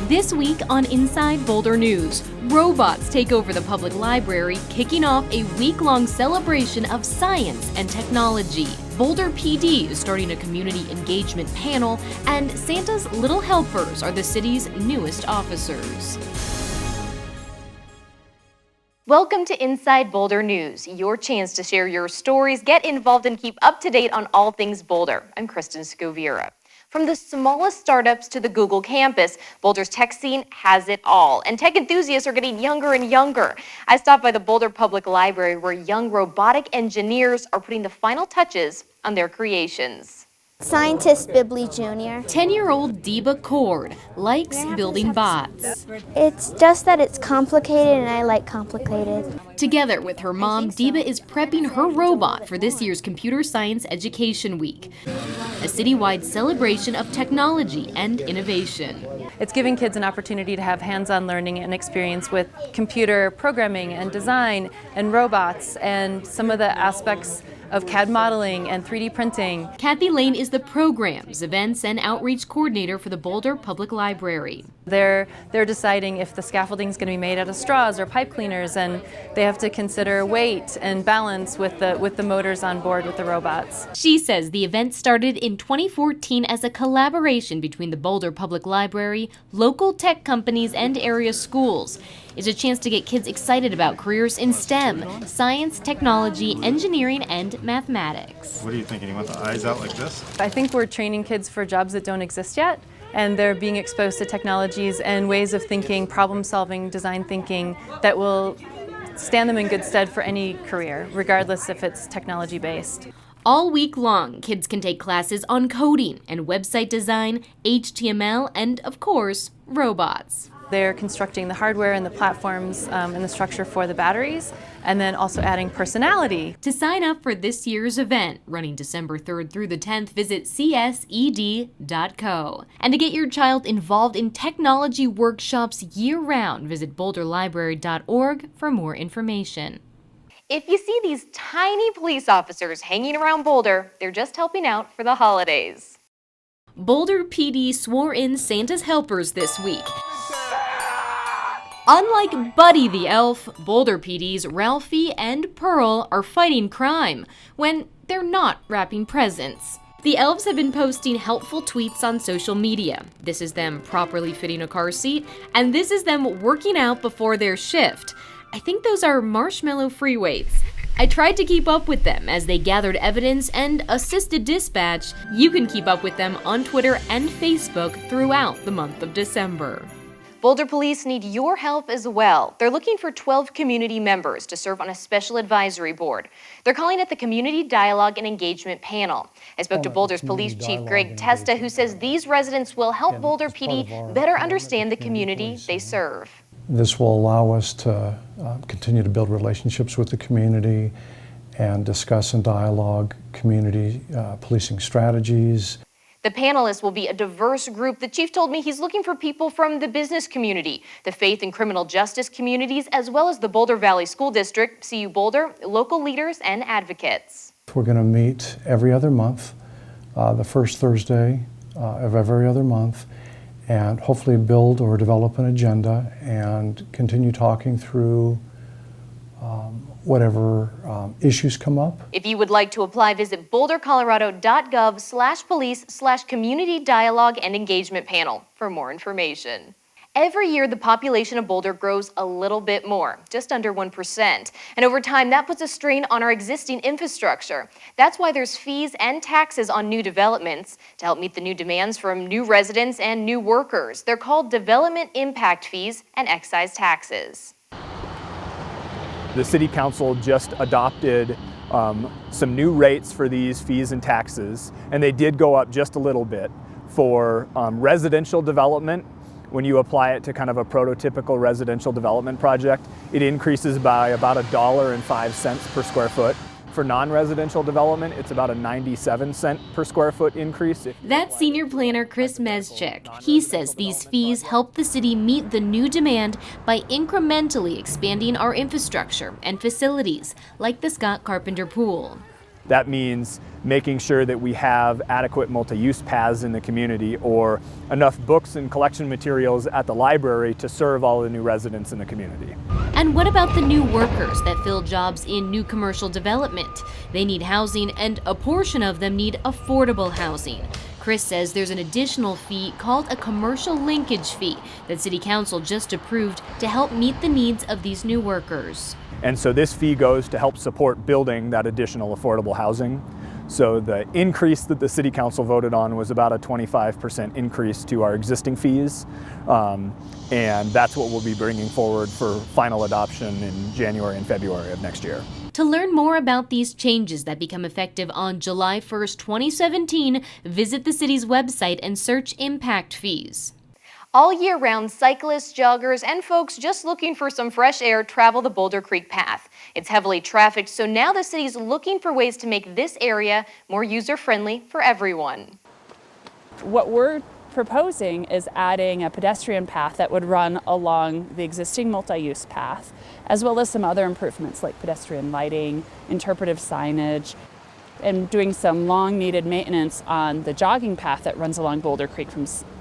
This week on Inside Boulder News, robots take over the public library, kicking off a week-long celebration of science and technology. Boulder PD is starting a community engagement panel, and Santa's Little Helpers are the city's newest officers. Welcome to Inside Boulder News, your chance to share your stories, get involved, and keep up to date on all things Boulder. I'm Kristen Scoviera. From the smallest startups to the Google campus, Boulder's tech scene has it all, and tech enthusiasts are getting younger and younger. I stopped by the Boulder Public Library where young robotic engineers are putting the final touches on their creations. Scientist Bibley Jr. 10-year-old Deba Cord likes building bots. It's just that it's complicated and I like complicated. Together with her mom, Deba is prepping her robot for this year's Computer Science Education Week, a citywide celebration of technology and innovation. It's giving kids an opportunity to have hands-on learning and experience with computer programming and design and robots and some of the aspects of CAD modeling and 3D printing. Kathy Lane is the programs, events, and outreach coordinator for the Boulder Public Library. They're deciding if the scaffolding is going to be made out of straws or pipe cleaners, and they have to consider weight and balance with the motors on board with the robots. She says the event started in 2014 as a collaboration between the Boulder Public Library, local tech companies, and area schools. It's a chance to get kids excited about careers in STEM, science, technology, engineering, and mathematics. What are you thinking? You want the eyes out like this? I think we're training kids for jobs that don't exist yet, and they're being exposed to technologies and ways of thinking, problem solving, design thinking that will stand them in good stead for any career, regardless if it's technology based. All week long, kids can take classes on coding and website design, HTML, and of course, robots. They're constructing the hardware and the platforms and the structure for the batteries, and then also adding personality. To sign up for this year's event, running December 3rd through the 10th, visit csed.co. And to get your child involved in technology workshops year-round, visit boulderlibrary.org for more information. If you see these tiny police officers hanging around Boulder, they're just helping out for the holidays. Boulder PD swore in Santa's helpers this week. Unlike Buddy the Elf, Boulder PD's Ralphie and Pearl are fighting crime when they're not wrapping presents. The elves have been posting helpful tweets on social media. This is them properly fitting a car seat, and this is them working out before their shift. I think those are marshmallow free weights. I tried to keep up with them as they gathered evidence and assisted dispatch. You can keep up with them on Twitter and Facebook throughout the month of December. Boulder Police need your help as well. They're looking for 12 community members to serve on a special advisory board. They're calling it the Community Dialogue and Engagement Panel. I spoke to Boulder's Police Chief Greg Testa, who says these residents will help Boulder PD better understand the community they serve. This will allow us to continue to build relationships with the community and discuss and dialogue community policing strategies. The panelists will be a diverse group. The chief told me he's looking for people from the business community, the faith and criminal justice communities, as well as the Boulder Valley School District, CU Boulder, local leaders, and advocates. We're going to meet every other month, the first Thursday of every other month, and hopefully build or develop an agenda and continue talking through whatever issues come up. If you would like to apply, visit bouldercolorado.gov/police/community dialogue and engagement panel for more information. Every year, the population of Boulder grows a little bit more, just under 1%. And over time, that puts a strain on our existing infrastructure. That's why there's fees and taxes on new developments to help meet the new demands from new residents and new workers. They're called development impact fees and excise taxes. The City Council just adopted some new rates for these fees and taxes, and they did go up just a little bit for residential development. When you apply it to kind of a prototypical residential development project, it increases by about $1.05 per square foot. For non-residential development, it's about a 97-cent per square foot increase. That's Senior Planner Chris Mezchik. He says these fees help the city meet the new demand by incrementally expanding our infrastructure and facilities, like the Scott Carpenter Pool. That means making sure that we have adequate multi-use paths in the community or enough books and collection materials at the library to serve all the new residents in the community. And what about the new workers that fill jobs in new commercial development? They need housing, and a portion of them need affordable housing. Chris says there's an additional fee called a commercial linkage fee that City Council just approved to help meet the needs of these new workers. And so this fee goes to help support building that additional affordable housing. So the increase that the City Council voted on was about a 25% increase to our existing fees. And that's what we'll be bringing forward for final adoption in January and February of next year. To learn more about these changes that become effective on July 1st, 2017, visit the city's website and search impact fees. All year round, cyclists, joggers, and folks just looking for some fresh air travel the Boulder Creek path. It's heavily trafficked, so now the city's looking for ways to make this area more user-friendly for everyone. What we're proposing is adding a pedestrian path that would run along the existing multi-use path, as well as some other improvements like pedestrian lighting, interpretive signage, and doing some long-needed maintenance on the jogging path that runs along Boulder Creek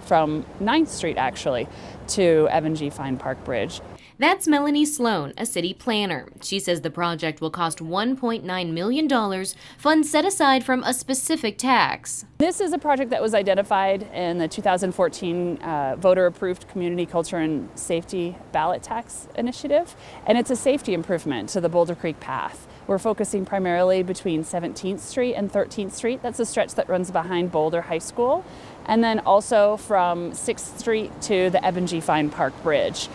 from 9th Street, actually, to Evan G. Fine Park Bridge. That's Melanie Sloan, a city planner. She says the project will cost $1.9 million, funds set aside from a specific tax. This is a project that was identified in the 2014 voter-approved Community Culture and Safety Ballot Tax Initiative, and it's a safety improvement to the Boulder Creek path. We're focusing primarily between 17th Street and 13th Street. That's a stretch that runs behind Boulder High School, and then also from 6th Street to the Evan G. Fine Park Bridge.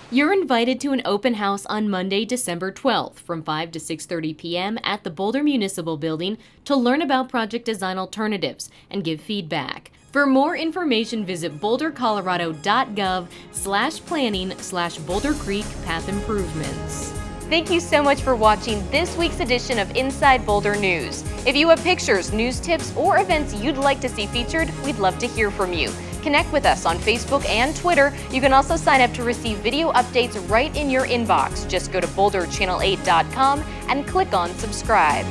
You're invited to an open house on Monday, December 12th from 5 to 6:30 p.m. at the Boulder Municipal Building to learn about project design alternatives and give feedback. For more information, visit bouldercolorado.gov/planning/Boulder Creek Path Improvements. Thank you so much for watching this week's edition of Inside Boulder News. If you have pictures, news tips, or events you'd like to see featured, we'd love to hear from you. Connect with us on Facebook and Twitter. You can also sign up to receive video updates right in your inbox. Just go to boulderchannel8.com and click on subscribe.